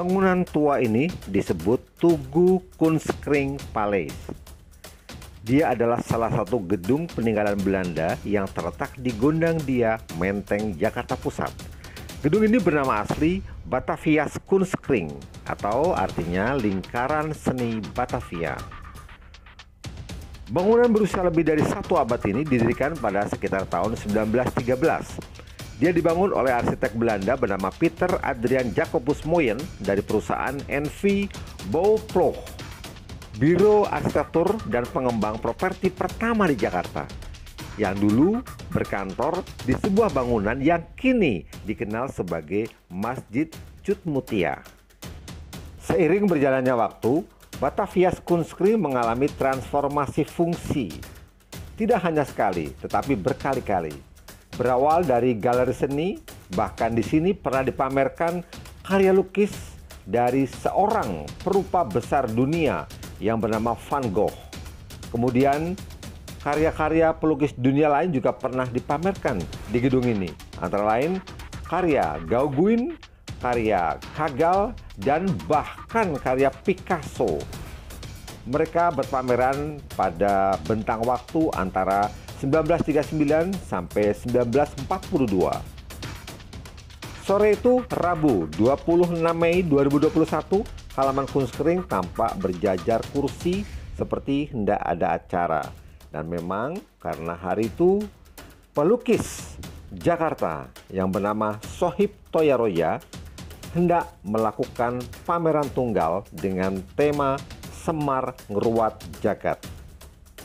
Bangunan tua ini disebut Tugu Kunskring Palace. Dia adalah salah satu gedung peninggalan Belanda yang terletak di Gondangdia, Menteng, Jakarta Pusat. Gedung ini bernama asli Batavia's Kunskring atau artinya lingkaran seni Batavia. Bangunan berusia lebih dari 1 abad ini didirikan pada sekitar tahun 1913. Dia dibangun oleh arsitek Belanda bernama Peter Adrian Jacobus Moyen dari perusahaan NV Bouwploeg, biro arsitektur dan pengembang properti pertama di Jakarta, yang dulu berkantor di sebuah bangunan yang kini dikenal sebagai Masjid Cutmutia. Seiring berjalannya waktu, Batavia's Kunskring mengalami transformasi fungsi. Tidak hanya sekali, tetapi berkali-kali. Berawal dari galeri seni, bahkan di sini pernah dipamerkan karya lukis dari seorang perupa besar dunia yang bernama Van Gogh. Kemudian karya-karya pelukis dunia lain juga pernah dipamerkan di gedung ini. Antara lain karya Gauguin, karya Chagall, dan bahkan karya Picasso. Mereka berpameran pada bentang waktu antara 1939 sampai 1942. Sore itu Rabu 26 Mei 2021, halaman Kunskring tampak berjajar kursi seperti hendak ada acara. Dan memang karena hari itu pelukis Jakarta yang bernama Sohib Toyaroya hendak melakukan pameran tunggal dengan tema Semar Ngeruat Jagat.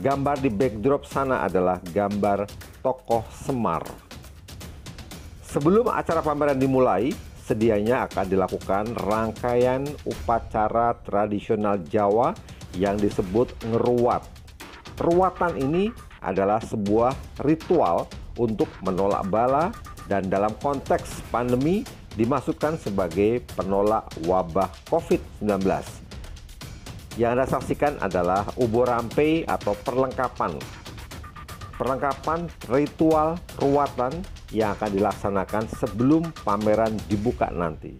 Gambar di backdrop sana adalah gambar tokoh Semar. Sebelum acara pameran dimulai, sedianya akan dilakukan rangkaian upacara tradisional Jawa yang disebut ngeruat. Ruatan ini adalah sebuah ritual untuk menolak bala dan dalam konteks pandemi dimaksudkan sebagai penolak wabah COVID-19. Yang Anda saksikan adalah ubo rampe atau perlengkapan ritual ruatan yang akan dilaksanakan sebelum pameran dibuka nanti.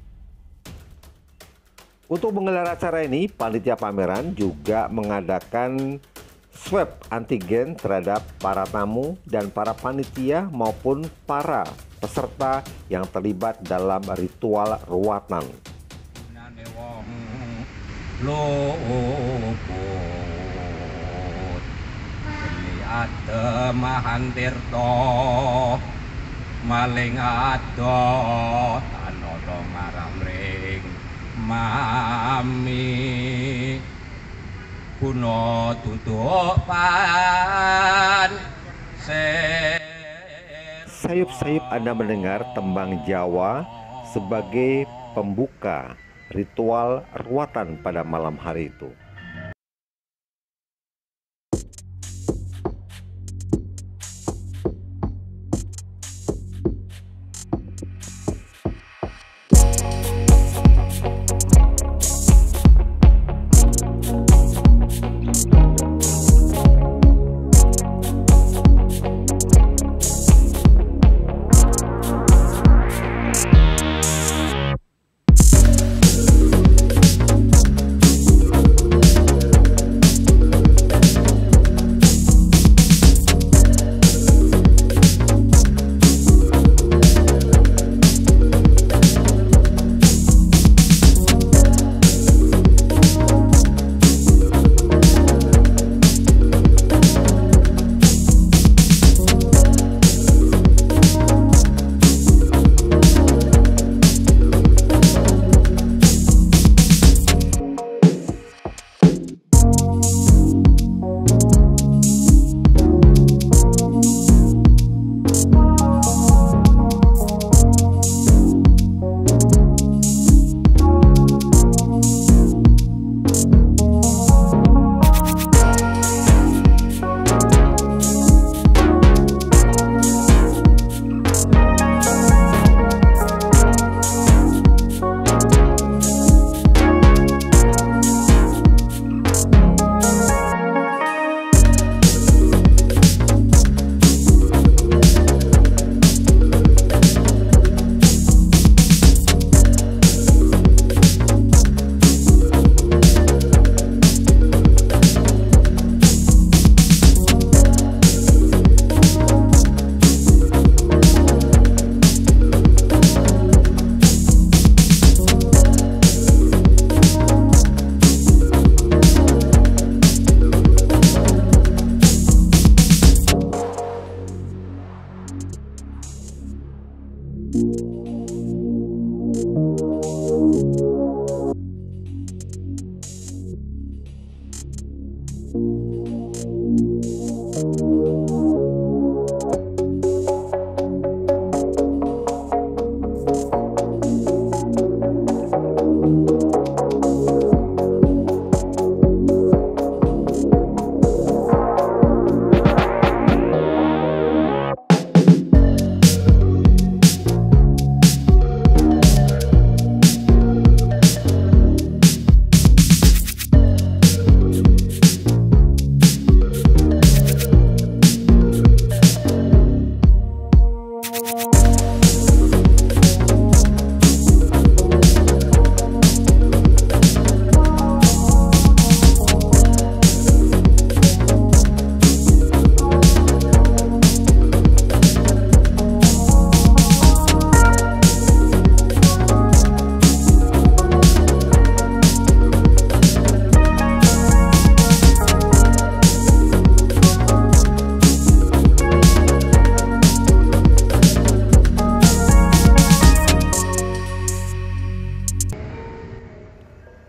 Untuk menggelar acara ini, panitia pameran juga mengadakan swab antigen terhadap para tamu dan para panitia maupun para peserta yang terlibat dalam ritual ruatan. Luput beli ademahan tirto maling ado tanodo maramring mami kuno tutupan Sayup-sayup Anda mendengar tembang Jawa sebagai pembuka ritual ruatan pada malam hari itu.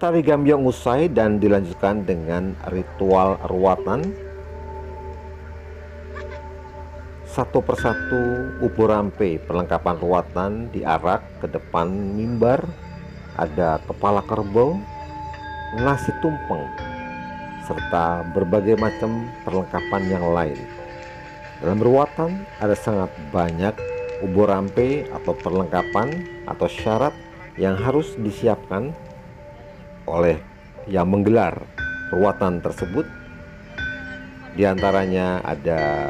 Tari Gambyong usai dan dilanjutkan dengan ritual ruatan. Satu persatu ubu rampe perlengkapan ruatan diarak ke depan mimbar. Ada kepala kerbau, nasi tumpeng, serta berbagai macam perlengkapan yang lain. Dalam ruatan ada sangat banyak ubu rampe atau perlengkapan atau syarat yang harus disiapkan oleh yang menggelar ruatan tersebut. Di antaranya ada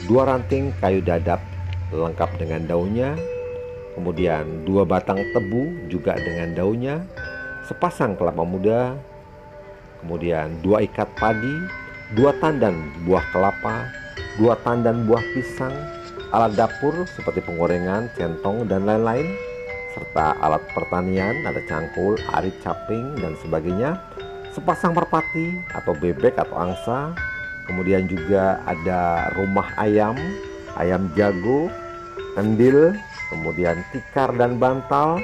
2 ranting kayu dadap lengkap dengan daunnya, kemudian 2 batang tebu juga dengan daunnya, sepasang kelapa muda, kemudian 2 ikat padi, 2 tandan buah kelapa, 2 tandan buah pisang, alat dapur seperti penggorengan, centong, dan lain-lain, serta alat pertanian, ada cangkul, arit, caping, dan sebagainya, sepasang merpati atau bebek atau angsa, kemudian juga ada rumah ayam, ayam jago, kendil, kemudian tikar dan bantal,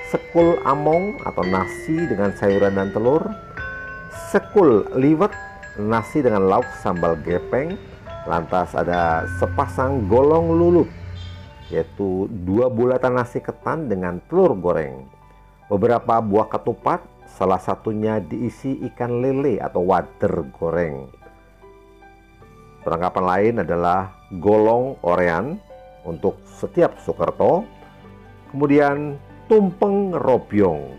sekul among atau nasi dengan sayuran dan telur, sekul liwet, nasi dengan lauk sambal gepeng, lantas ada sepasang golong lulut, yaitu 2 bulatan nasi ketan dengan telur goreng, beberapa buah ketupat, salah satunya diisi ikan lele atau wader goreng. Perlengkapan lain adalah golong orean untuk setiap Sukerto, kemudian tumpeng robyong,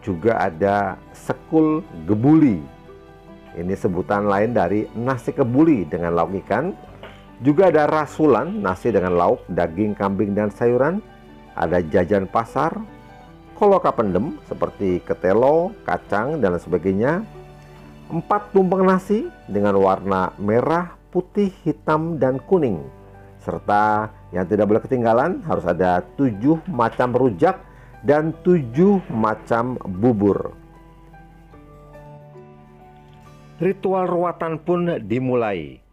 juga ada sekul gebuli, ini sebutan lain dari nasi kebuli dengan lauk ikan. Juga ada rasulan, nasi dengan lauk, daging, kambing, dan sayuran. Ada jajan pasar, koloka pendem seperti ketelo, kacang, dan sebagainya. 4 tumpeng nasi dengan warna merah, putih, hitam, dan kuning. Serta yang tidak boleh ketinggalan harus ada 7 macam rujak dan 7 macam bubur. Ritual ruatan pun dimulai.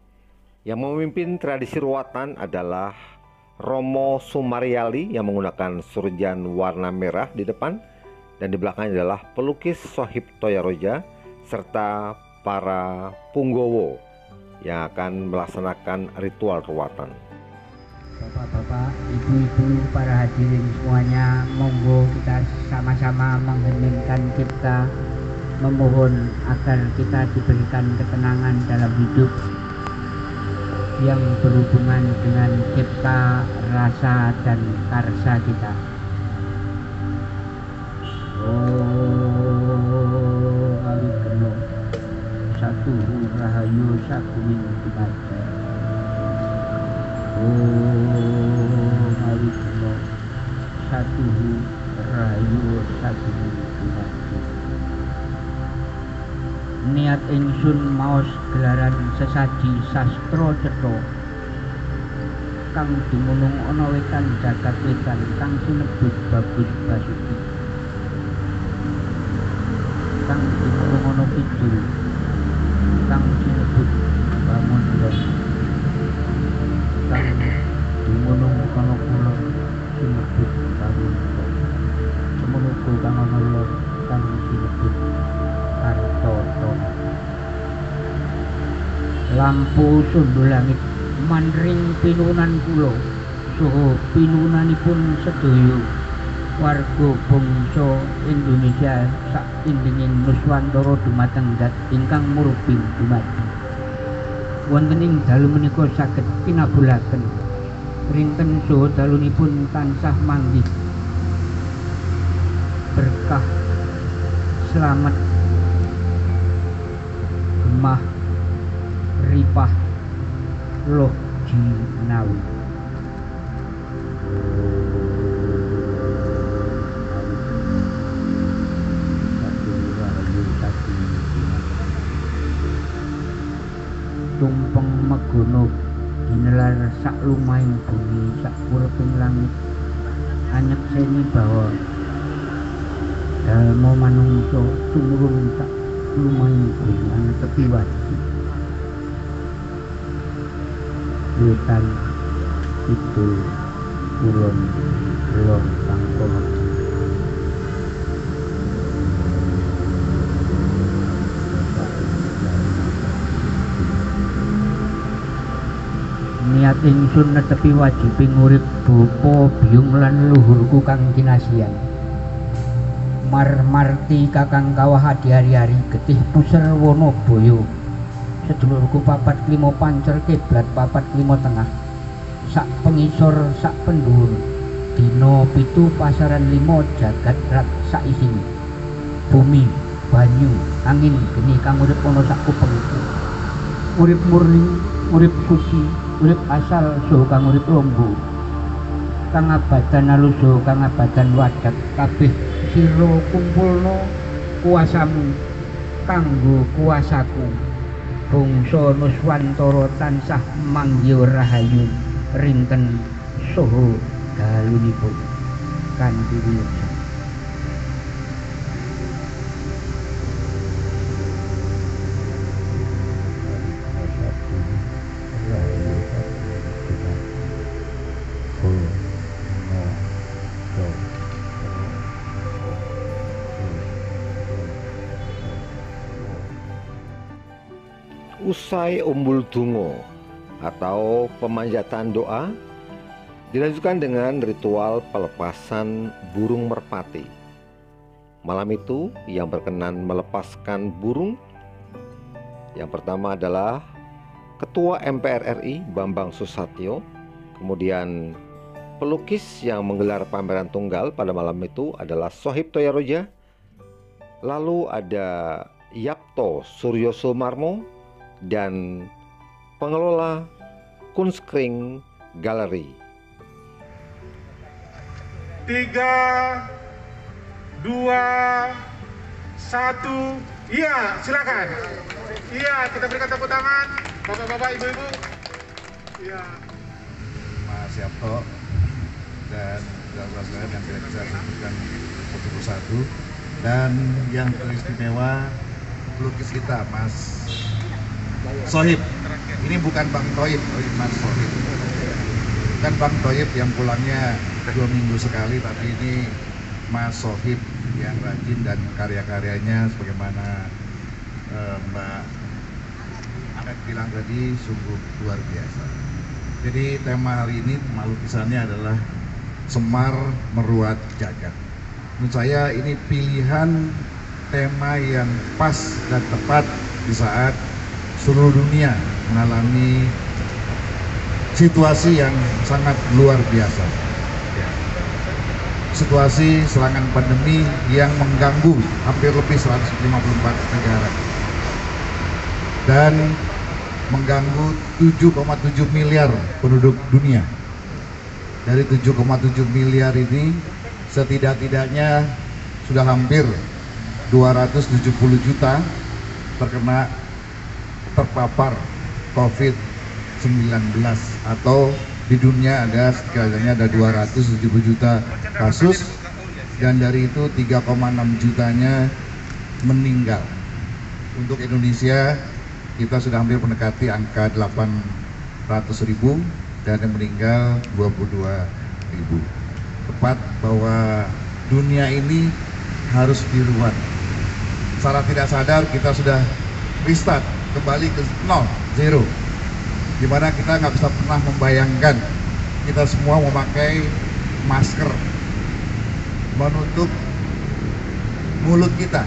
Yang memimpin tradisi ruatan adalah Romo Sumaryali yang menggunakan surjan warna merah di depan, dan di belakangnya adalah pelukis Sohib Toyaroja serta para punggowo yang akan melaksanakan ritual ruatan. Bapak-bapak, ibu-ibu, para hadirin semuanya, monggo kita sama-sama mengheningkan cipta, memohon agar kita diberikan ketenangan dalam hidup yang berhubungan dengan cipta, rasa, dan karsa kita. Oh, alikeno satu rahayu sakuwing dibaca. Oh, alikeno satu rahayu sakuwing dibaca. Niat ingsun maos gelaran sesaji sastra cetha kang dumunung ana wetan jagat wetan kang sinebut Babus Basuki, kang dumunung ana kidul kang sinebut Bangun Lor, kang dumunung kana kulon lampu sundul langit manring pinunan kula saha pinunanipun sedaya warga bangsa Indonesia sak indinging Nuswantara dumateng dat ingkang murbing dumadi. Wonten ing dalu menika saged pinabulaken rinten saha dalunipun tansah manggih berkah selamat gemah ripah loh jinawi. Tumpeng megono ginelar sak lumahing bumi sak pureping langit anyekseni bahwa dalmo manungsa tumurun sak lumahing bumi ana tepi wadi wetan kidul kulon lor sangkono niat ingsun netepi wajibing urip bapa biyung lan luhurku kang kinasihan marmarti kakang kawah hari-hari getih puser wono boyo sedulurku papat klimo pancer kiblat papat klimo tengah sak pengisor sak pendur dino pitu pasaran limo jagat rat sak isini bumi banyu angin geni kang urip ana sak kupeng urip murni urip suci urip asal saha kang urip lombo kang abadan aluso kang abadan wadat kabeh sira kumpulno kuasamu kanggo kuasaku bangsa Nuswantara tansah manggih rahayu rinten saha dalunipun kanthi wilujeng. Usai umbul dungo atau pemanjatan doa dilanjutkan dengan ritual pelepasan burung merpati. Malam itu yang berkenan melepaskan burung yang pertama adalah Ketua MPR RI Bambang Susatyo, kemudian pelukis yang menggelar pameran tunggal pada malam itu adalah Sohib Toyaroja, lalu ada Yapto Suryo Sumarmo, dan pengelola Kunskring Gallery. 3, 2, 1, iya silakan. Iya, kita berikan tepuk tangan bapak-bapak, ibu-ibu. Iya. Mas Yapto dan saudara-saudara yang tidak bisa sebutkan satu persatu, dan yang teristimewa pelukis kita Mas Sohib. Ini bukan Bang Toib, Mas Sohib. Bukan Bang Toib yang pulangnya 2 minggu sekali, tapi ini Mas Sohib yang rajin dan karya-karyanya sebagaimana Mbak Anet bilang tadi sungguh luar biasa. Jadi tema hari ini lukisannya adalah Semar Meruat Jagat. Menurut saya ini pilihan tema yang pas dan tepat di saat seluruh dunia mengalami situasi yang sangat luar biasa. Situasi serangan pandemi yang mengganggu hampir lebih 154 negara dan mengganggu 7,7 miliar penduduk dunia. Dari 7,7 miliar ini setidak-tidaknya sudah hampir 270 juta terpapar COVID-19, atau di dunia setidaknya ada 270 juta kasus, dan dari itu 3,6 jutanya meninggal. Untuk Indonesia kita sudah hampir mendekati angka 800.000 dan yang meninggal 22.000. Tepat bahwa dunia ini harus diruat. Secara tidak sadar kita sudah restart kembali ke nol, zero. Dimana kita nggak bisa pernah membayangkan kita semua memakai masker menutup mulut kita.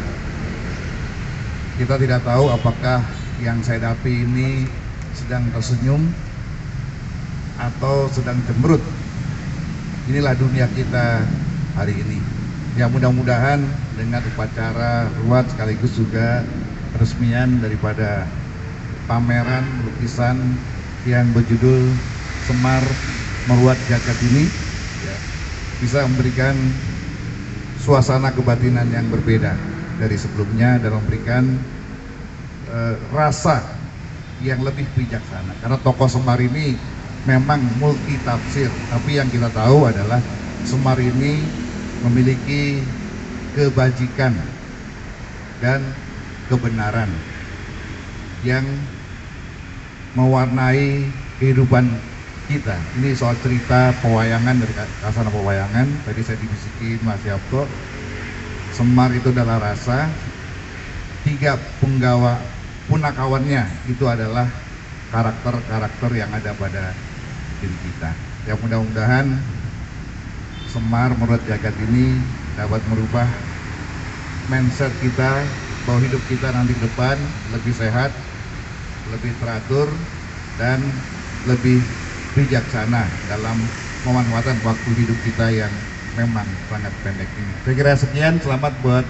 Kita tidak tahu apakah yang saya hadapi ini sedang tersenyum atau sedang cemberut. Inilah dunia kita hari ini. Ya, mudah-mudahan dengan upacara ruat sekaligus juga peresmian daripada pameran lukisan yang berjudul Semar Meruat Jagat ini ya, bisa memberikan suasana kebatinan yang berbeda dari sebelumnya dan memberikan rasa yang lebih bijaksana. Karena tokoh Semar ini memang multi tafsir, tapi yang kita tahu adalah Semar ini memiliki kebajikan dan kebenaran yang mewarnai kehidupan kita. Ini soal cerita pewayangan dari Kasana Pewayangan. Tadi saya dibisikin Mas Yapto, Semar itu adalah rasa, 3 penggawa punakawannya itu adalah karakter-karakter yang ada pada diri kita. Ya, mudah-mudahan Semar Meruat Jagat ini dapat merubah mindset kita bahwa hidup kita nanti ke depan lebih sehat, lebih teratur, dan lebih bijaksana dalam pemanfaatan waktu hidup kita yang memang sangat pendek ini. Saya kira sekian, selamat buat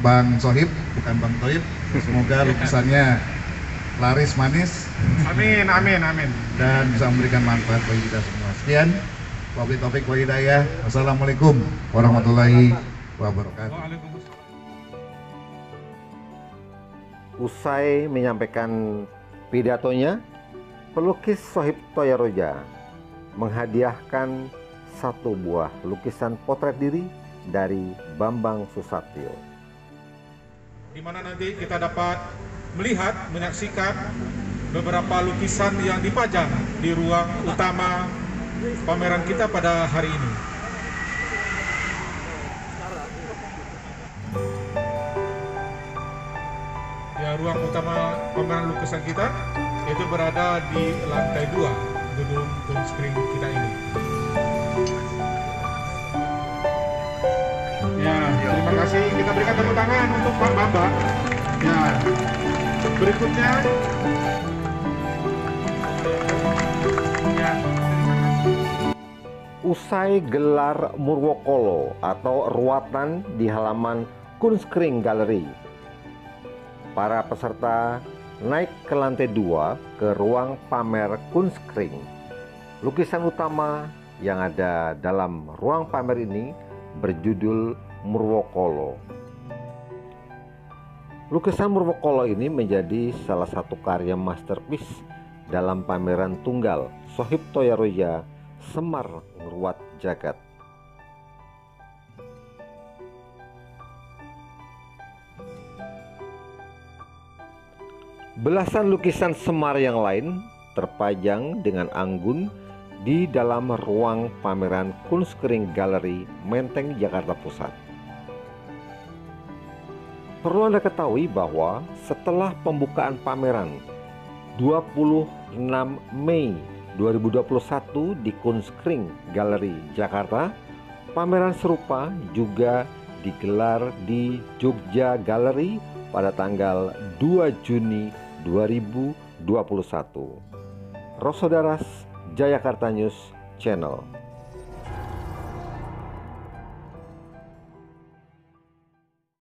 Bang Sohib, bukan Bang Toib. Semoga lukisannya laris manis. Amin, amin, amin. Dan bisa memberikan manfaat bagi kita semua. Sekian, wabillahi taufiq wal hidayah. Wassalamualaikum warahmatullahi wabarakatuh. Usai menyampaikan pidatonya, pelukis Sohib Toyaroja menghadiahkan 1 buah lukisan potret diri dari Bambang Susatyo, Di mana nanti kita dapat melihat, menyaksikan beberapa lukisan yang dipajang di ruang utama pameran kita pada hari ini. Ya, ruang utama pameran lukisan kita itu berada di lantai 2 gedung screen kita ini. Ya, terima kasih. Kita berikan tepuk tangan untuk Pak Bambang. Ya, berikutnya. Ya. Usai gelar Murwokolo atau ruatan di halaman Kunskring Gallery, para peserta naik ke lantai 2 ke ruang pamer Kunskring. Lukisan utama yang ada dalam ruang pamer ini berjudul Murwokolo. Lukisan Murwokolo ini menjadi salah satu karya masterpiece dalam pameran tunggal Sohib Toyaroja Semar Meruat Jagat. Belasan lukisan Semar yang lain terpajang dengan anggun di dalam ruang pameran Kunskring Gallery Menteng, Jakarta Pusat. Perlu Anda ketahui bahwa setelah pembukaan pameran 26 Mei 2021 di Kunskring Gallery Jakarta, pameran serupa juga digelar di Jogja Gallery pada tanggal 2 Juni 2021. Rosodaras, Jayakarta News Channel.